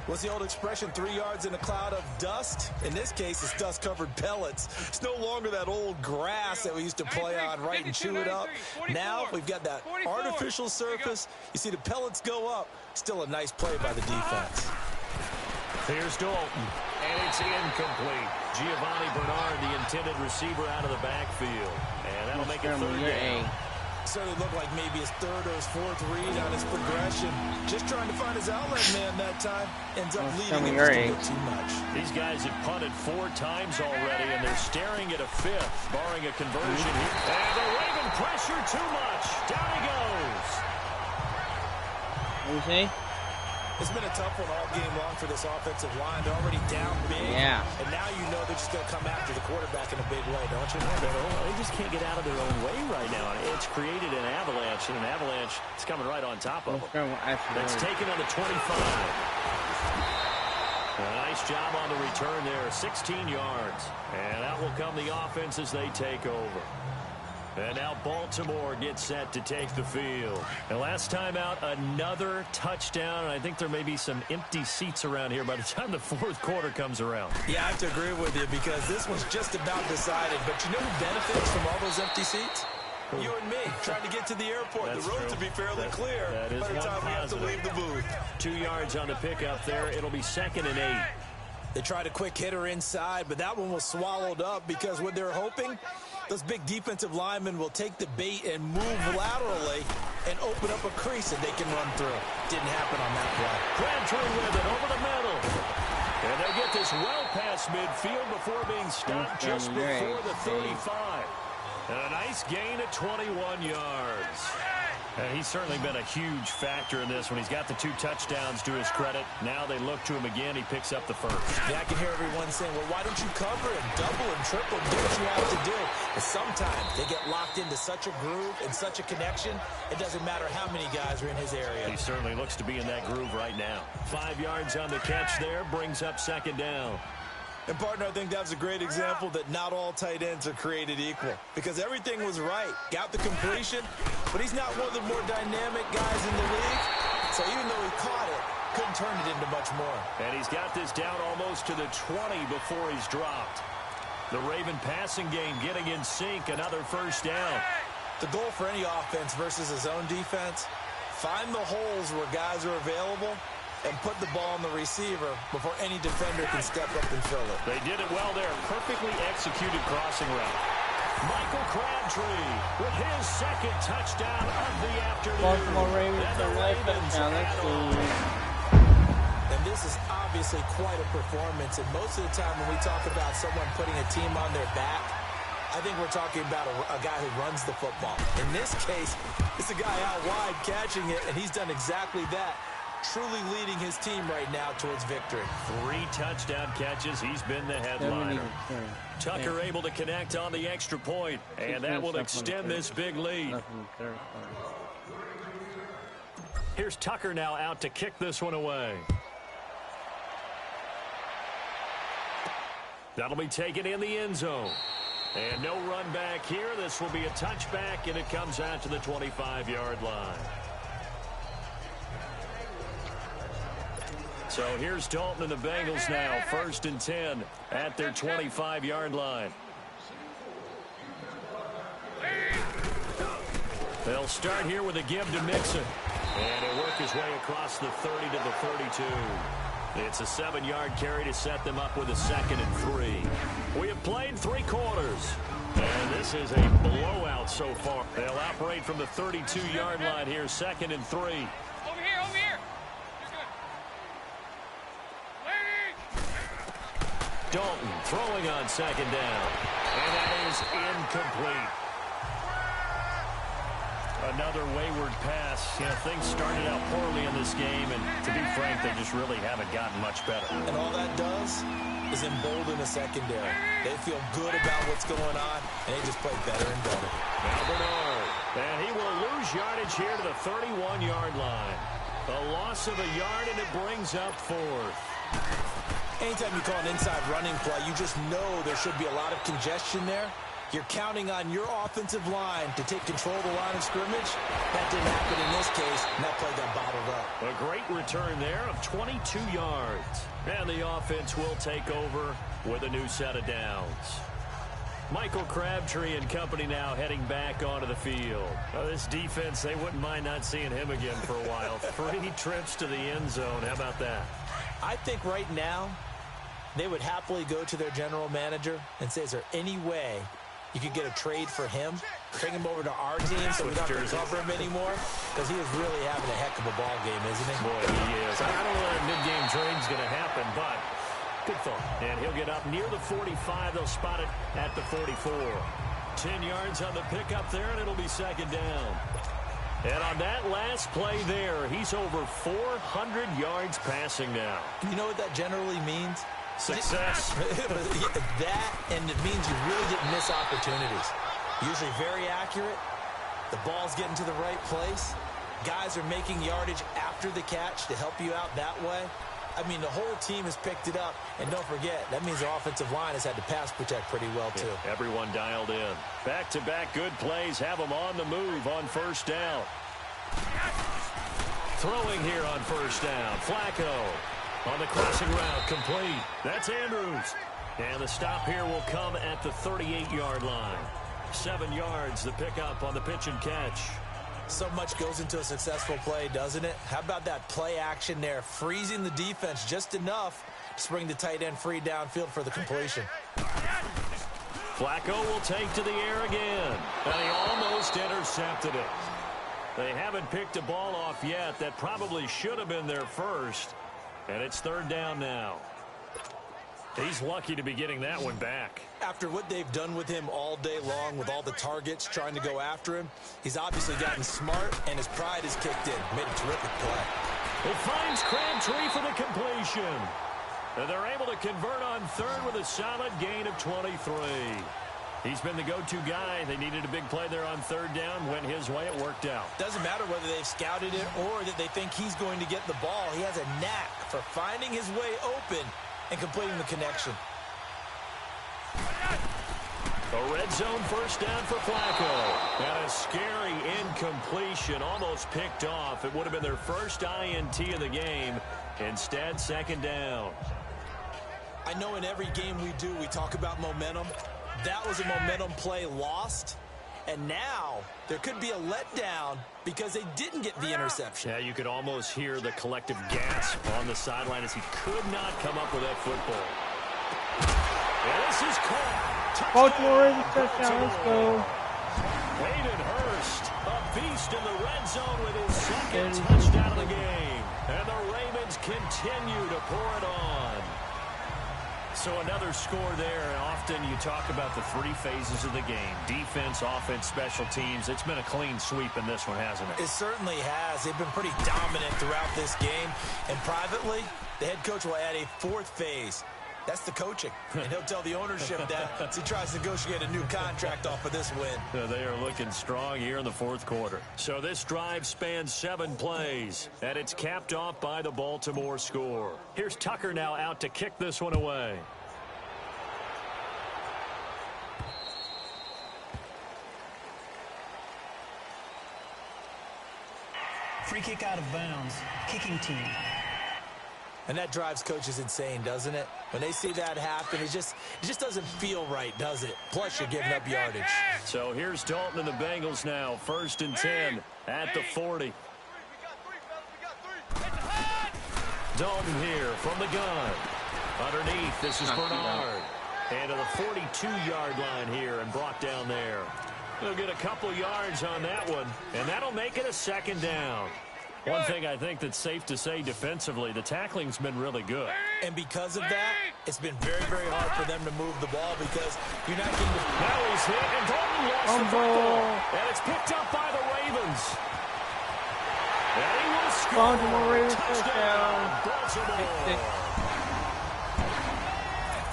What's the old expression, 3 yards in a cloud of dust? In this case, it's dust-covered pellets. It's no longer that old grass that we used to play on, right, and chew it up. Now we've got that artificial surface. You see the pellets go up. Still a nice play by the defense. Here's Dalton, and it's incomplete. Giovanni Bernard, the intended receiver, out of the backfield. And that'll make it 3rd down. Certainly looked like maybe his 3rd or his 4th read on his progression. Just trying to find his outlet man that time. Ends up leading him just a bit too much. These guys have punted 4 times already, and they're staring at a 5th, barring a conversion here. And the Raven pressure too much. Down he goes. What do you say? It's been a tough one all game long for this offensive line. They're already down big. Yeah. And now you know they're just going to come after the quarterback in a big way, don't you? They just can't get out of their own way right now. It's created an avalanche, and an avalanche is coming right on top of them. That's taken on the 25. A nice job on the return there, 16 yards. And that will come the offense as they take over. And now Baltimore gets set to take the field. And last time out, another touchdown. And I think there may be some empty seats around here by the time the 4th quarter comes around. Yeah, I have to agree with you because this one's just about decided. But you know who benefits from all those empty seats? You and me, trying to get to the airport. That's the road true. to be fairly clear. That is by the time we have to leave the booth. 2 yards on the pickup there. It'll be 2nd and 8. They tried a quick hitter inside, but that one was swallowed up because what they're hoping, those big defensive linemen will take the bait and move laterally and open up a crease that they can run through. Didn't happen on that play. Crabtree with it over the middle. And they get this well past midfield before being stopped just before the 35. And a nice gain of 21 yards. And he's certainly been a huge factor in this when he's got the 2 touchdowns to his credit. Now they look to him again. He picks up the 1st. Yeah, I can hear everyone saying, well, why don't you cover him, double and triple, do what you have to do. But sometimes they get locked into such a groove and such a connection, it doesn't matter how many guys are in his area. He certainly looks to be in that groove right now. 5 yards on the catch there, brings up 2nd down. And, partner, I think that was a great example that not all tight ends are created equal because everything was right. Got the completion, but he's not one of the more dynamic guys in the league. So even though he caught it, couldn't turn it into much more. And he's got this down almost to the 20 before he's dropped. The Raven passing game getting in sync, another 1st down. The goal for any offense versus his own defense, find the holes where guys are available and put the ball on the receiver before any defender can step up and fill it. They did it well there. Perfectly executed crossing route. Michael Crabtree with his 2nd touchdown of the afternoon. Baltimore Ravens and the Ravens And this is obviously quite a performance. And most of the time when we talk about someone putting a team on their back, I think we're talking about a guy who runs the football. In this case, it's a guy out wide catching it, and he's done exactly that. truly leading his team right now towards victory. 3 touchdown catches. He's been the headliner. Tucker able to connect on the extra point, and that will extend this big lead. Here's Tucker now out to kick this one away. That'll be taken in the end zone. And no run back here. This will be a touchback, and it comes out to the 25-yard line. So here's Dalton and the Bengals now, 1st and 10 at their 25-yard line. They'll start here with a give to Mixon. And he'll work his way across the 30 to the 32. It's a 7-yard carry to set them up with a 2nd and 3. We have played 3 quarters. And this is a blowout so far. They'll operate from the 32-yard line here, 2nd and 3. Over here, over here. Dalton throwing on 2nd down. And that is incomplete. Another wayward pass. You know, things started out poorly in this game, and to be frank, they just really haven't gotten much better. And all that does is embolden the secondary. They feel good about what's going on, and they just play better and better. Now Bernard. And he will lose yardage here to the 31-yard line. A loss of a yard, and it brings up 4th. Anytime you call an inside running play, you just know there should be a lot of congestion there. You're counting on your offensive line to take control of the line of scrimmage. That didn't happen in this case, and that play got bottled up. A great return there of 22 yards. And the offense will take over with a new set of downs. Michael Crabtree and company now heading back onto the field. This defense, they wouldn't mind not seeing him again for a while. 3 trips to the end zone. How about that? I think right now they would happily go to their general manager and say, is there any way you could get a trade for him, bring him over to our team so we don't have to cover him anymore? Because he is really having a heck of a ball game, isn't he? Boy, he is. I don't know that a mid-game trade's going to happen, but good thought. And he'll get up near the 45. They'll spot it at the 44. 10 yards on the pickup there, and it'll be 2nd down. And on that last play there, he's over 400 yards passing now. You know what that generally means? Success. That, and it means you really didn't miss opportunities. Usually very accurate. The ball's getting to the right place. Guys are making yardage after the catch to help you out that way. I mean, the whole team has picked it up. And don't forget, that means the offensive line has had to pass protect pretty well, too. Yeah, everyone dialed in. Back-to-back good plays have them on the move on 1st down. Throwing here on 1st down. Flacco. On the crossing route, complete. That's Andrews. And the stop here will come at the 38-yard line. 7 yards, the pickup on the pitch and catch. So much goes into a successful play, doesn't it? How about that play action there, freezing the defense just enough to bring the tight end free downfield for the completion. Flacco will take to the air again. And he almost intercepted it. They haven't picked a ball off yet. That probably should have been their first. And it's 3rd down now. He's lucky to be getting that one back. After what they've done with him all day long, with all the targets trying to go after him, he's obviously gotten smart, and his pride has kicked in. Made a terrific play. It finds Crabtree for the completion. And they're able to convert on 3rd with a solid gain of 23. He's been the go-to guy. They needed a big play there on 3rd down. Went his way. It worked out. Doesn't matter whether they've scouted it or that they think he's going to get the ball. He has a knack for finding his way open and completing the connection. A red zone 1st down for Flacco. And a scary incompletion. Almost picked off. It would have been their first INT of the game. Instead, 2nd down. I know in every game we do, we talk about momentum. That was a momentum play lost. And now there could be a letdown because they didn't get the interception. Yeah, you could almost hear the collective gasp on the sideline as he could not come up with that football. And this is caught. Baltimore touchdown. Let's go. Hayden Hurst, a beast in the red zone with his 2nd touchdown of the game. And the Ravens continue to pour it on. So another score there, and often you talk about the three phases of the game. Defense, offense, special teams. It's been a clean sweep in this one, hasn't it? It certainly has. They've been pretty dominant throughout this game. And privately, the head coach will add a fourth phase. That's the coaching. And he'll tell the ownership that as he tries to negotiate a new contract off of this win. They are looking strong here in the fourth quarter. So this drive spans 7 plays, and it's capped off by the Baltimore score. Here's Tucker now out to kick this one away. Free kick out of bounds. Kicking team. And that drives coaches insane, doesn't it? When they see that happen, it just doesn't feel right, does it? Plus, you're giving up yardage. So here's Dalton and the Bengals now. 1st and 10 at the 40. Dalton here from the gun. Underneath, this is Bernard. And to the 42-yard line here and brought down there. They'll get a couple yards on that one, and that'll make it a 2nd down. One thing I think that's safe to say defensively, the tackling's been really good. And because of that, it's been very, very hard for them to move the ball because you're not getting the... Now he's hit, and Dalton lost the football. And it's picked up by the Ravens. And he will score. Baltimore Ravens Touchdown, Baltimore.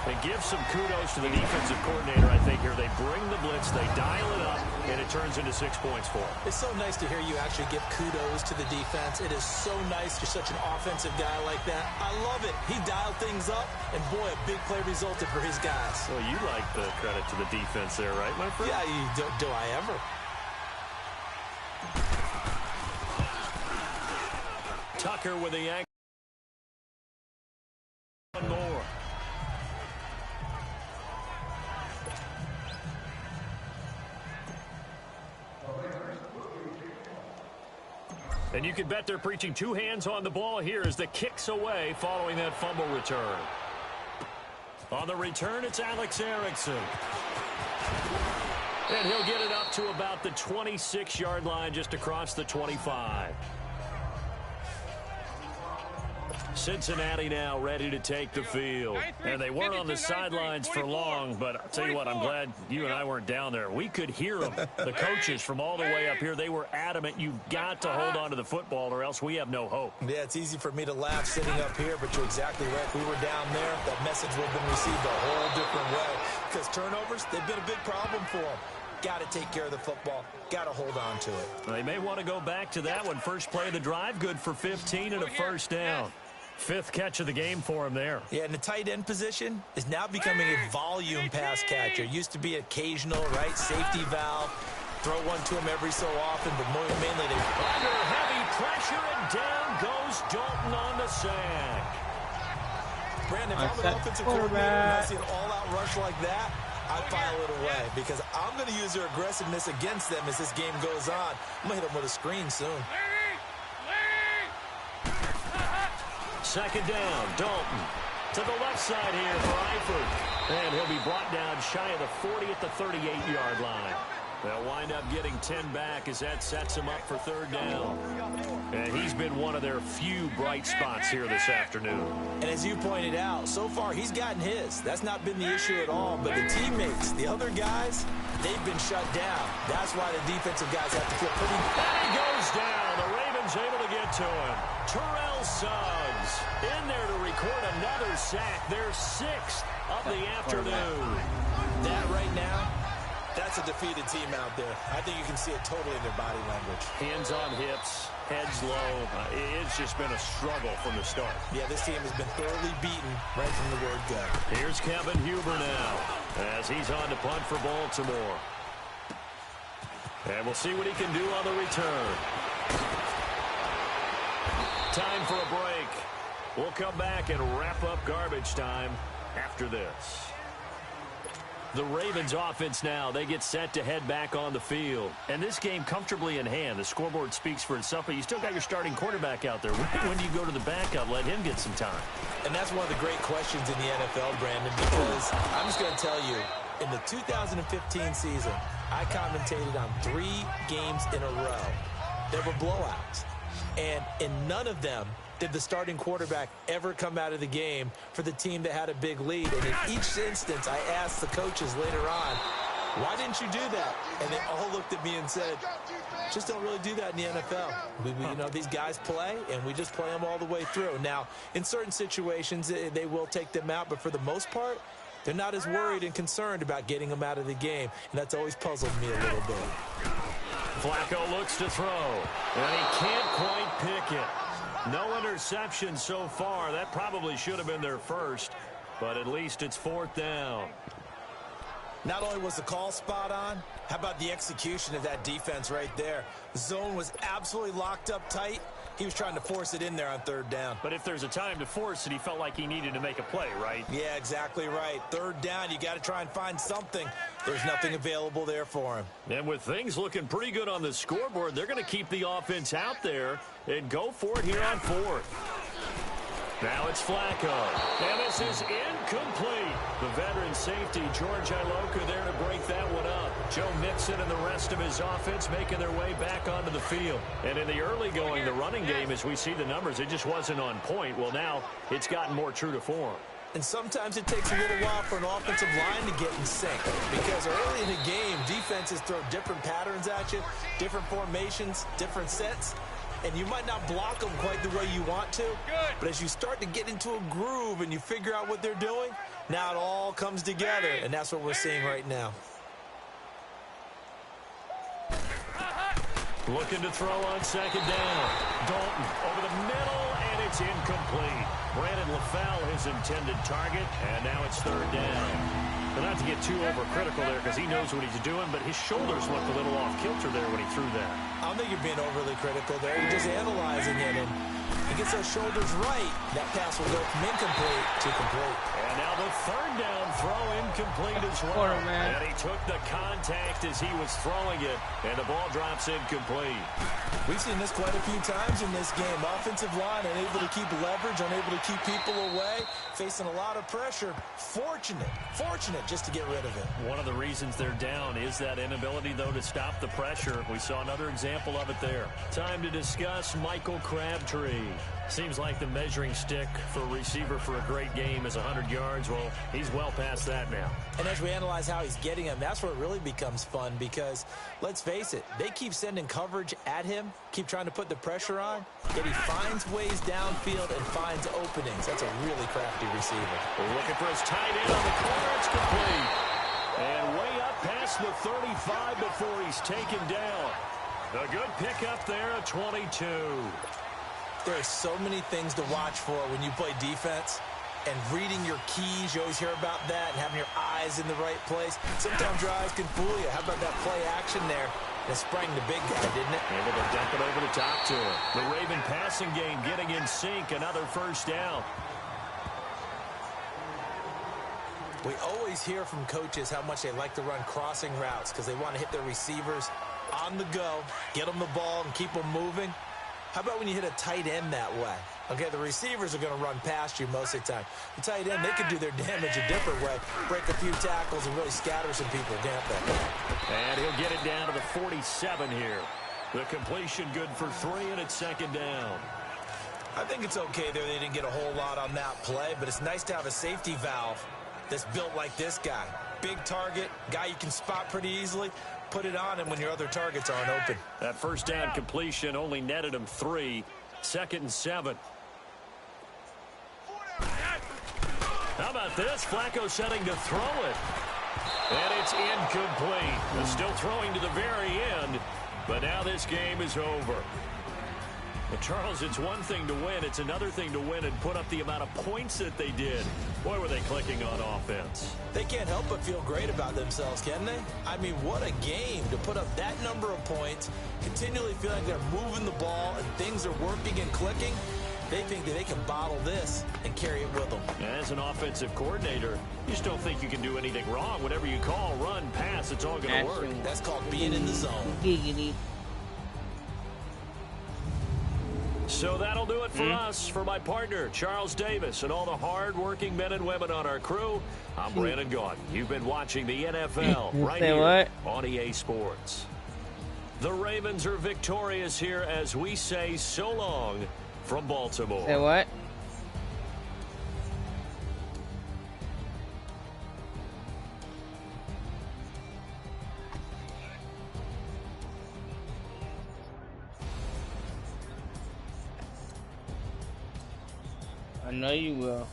They give some kudos to the defensive coordinator, I think, here. They bring the blitz, they dial it up, and it turns into 6 points for them. It's so nice to hear you actually give kudos to the defense. It is so nice. You're such an offensive guy like that. I love it. He dialed things up, and boy, a big play resulted for his guys. Well, you like the credit to the defense there, right, my friend? Yeah, do I ever? Tucker with the ankle. One more. And you can bet they're preaching 2 hands on the ball here as the kick's away following that fumble return. On the return, it's Alex Erickson. And he'll get it up to about the 26-yard line just across the 25. Cincinnati now ready to take the field. And they weren't on the sidelines for long, but I'll tell you what, I'm glad you and I weren't down there. We could hear them, the coaches from all the way up here. They were adamant, you've got to hold on to the football or else we have no hope. Yeah, it's easy for me to laugh sitting up here, but you're exactly right. If we were down there, that message would have been received a whole different way. Because turnovers, they've been a big problem for them. Got to take care of the football. Got to hold on to it. They may want to go back to that one. First play of the drive, good for 15 and a first down. 5th catch of the game for him there. Yeah, and the tight end position is now becoming a volume pass catcher. Used to be occasional, right? Safety valve. Throw one to him every so often, but mainly they... Under heavy pressure, and down goes Dalton on the sack. Brandon, if I'm an offensive coordinator and I see an all-out rush like that, I file it away because I'm going to use their aggressiveness against them as this game goes on. I'm going to hit them with a screen soon. 2nd down, Dalton to the left side here for Eifert. And he'll be brought down shy of the 40 at the 38-yard line. They'll wind up getting 10 back as that sets him up for 3rd down. And he's been one of their few bright spots here this afternoon. And as you pointed out, so far he's gotten his. That's not been the issue at all. But the teammates, the other guys, they've been shut down. That's why the defensive guys have to feel pretty... And he goes down. The Ravens able to get to him. Terrell Suggs in there to record another sack. Their 6th of the afternoon. That right now, that's a defeated team out there. I think you can see it totally in their body language. Hands on hips, heads low. It's just been a struggle from the start. Yeah, this team has been thoroughly beaten right from the word go. Here's Kevin Huber now as he's on to punt for Baltimore. And we'll see what he can do on the return. Time for a break. We'll come back and wrap up garbage time after this. The Ravens offense now, they get set to head back on the field. And this game comfortably in hand. The scoreboard speaks for itself, but you still got your starting quarterback out there. When do you go to the backup? Let him get some time. And that's one of the great questions in the NFL, Brandon, because I'm just going to tell you, in the 2015 season, I commentated on 3 games in a row. There were blowouts. And in none of them did the starting quarterback ever come out of the game for the team that had a big lead. And in each instance, I asked the coaches later on, why didn't you do that? And they all looked at me and said, just don't really do that in the NFL. You know, these guys play, and we just play them all the way through. Now, in certain situations, they will take them out, but for the most part, they're not as worried and concerned about getting them out of the game, and that's always puzzled me a little bit. Flacco looks to throw, and he can't quite pick it. No interception so far. That probably should have been their first, but at least it's 4th down. Not only was the call spot on, how about the execution of that defense right there? The zone was absolutely locked up tight. He was trying to force it in there on 3rd down. But if there's a time to force it, he felt like he needed to make a play, right? Yeah, exactly right. 3rd down, you got to try and find something. There's nothing available there for him. And with things looking pretty good on the scoreboard, they're going to keep the offense out there and go for it here on 4th. Now it's Flacco. And this is incomplete. The veteran safety, George Iloka, there to break that one up. Joe Mixon and the rest of his offense making their way back onto the field. And in the early going, the running game, as we see the numbers, it just wasn't on point. Well, now it's gotten more true to form. And sometimes it takes a little while for an offensive line to get in sync. Because early in the game, defenses throw different patterns at you, different formations, different sets. And you might not block them quite the way you want to. But as you start to get into a groove and you figure out what they're doing, now it all comes together. And that's what we're seeing right now. Looking to throw on 2nd down. Dalton over the middle, and it's incomplete. Brandon LaFell, his intended target, and now it's 3rd down. But not to get too overcritical there because he knows what he's doing, but his shoulders looked a little off kilter there when he threw that. I don't think you're being overly critical there. You're just analyzing it, and he gets those shoulders right. That pass will go from incomplete to complete. And now the 3rd down throw incomplete as well. And he took the contact as he was throwing it, and the ball drops incomplete. We've seen this quite a few times in this game. Offensive line unable to keep leverage, unable to keep people away, facing a lot of pressure. Fortunate just to get rid of it. One of the reasons they're down is that inability, though, to stop the pressure. We saw another example of it there. Time to discuss Michael Crabtree. Seems like the measuring stick for a receiver for a great game is 100 yards. Well, he's well past that now. And as we analyze how he's getting them, that's where it really becomes fun because, let's face it, they keep sending coverage at him, keep trying to put the pressure on, yet he finds ways downfield and finds openings. That's a really crafty receiver. We're looking for his tight end on the corner. It's complete. And way up past the 35 before he's taken down. The good pickup there at 22. There are so many things to watch for when you play defense. And reading your keys, you always hear about that, and having your eyes in the right place. Sometimes your eyes can fool you. How about that play action there? It sprang the big guy, didn't it? Able to dump it over the top to him. The Raven passing game getting in sync. Another 1st down. We always hear from coaches how much they like to run crossing routes because they want to hit their receivers on the go, get them the ball, and keep them moving. How about when you hit a tight end that way? Okay, the receivers are going to run past you most of the time. The tight end, they can do their damage a different way, break a few tackles and really scatter some people, can't they? And he'll get it down to the 47 here. The completion good for 3, and it's 2nd down. I think it's okay there. They didn't get a whole lot on that play, but it's nice to have a safety valve that's built like this guy. Big target, guy you can spot pretty easily. Put it on him when your other targets aren't open. That 1st down completion only netted him 3. 2nd and 7. How about this? Flacco setting to throw it. And it's incomplete. They're still throwing to the very end. But now this game is over. But Charles, it's one thing to win. It's another thing to win and put up the amount of points that they did. Boy, were they clicking on offense. They can't help but feel great about themselves, can they? I mean, what a game to put up that number of points, continually feeling like they're moving the ball and things are working and clicking. They think that they can bottle this and carry it with them. As an offensive coordinator, you just don't think you can do anything wrong. Whatever you call, run, pass, it's all going to work. That's called being in the zone. So that'll do it for us. For my partner, Charles Davis, and all the hard-working men and women on our crew, I'm Brandon Gaudin. You've been watching the NFL right here on EA Sports. The Ravens are victorious here as we say so long from Baltimore. Say what? I know you will.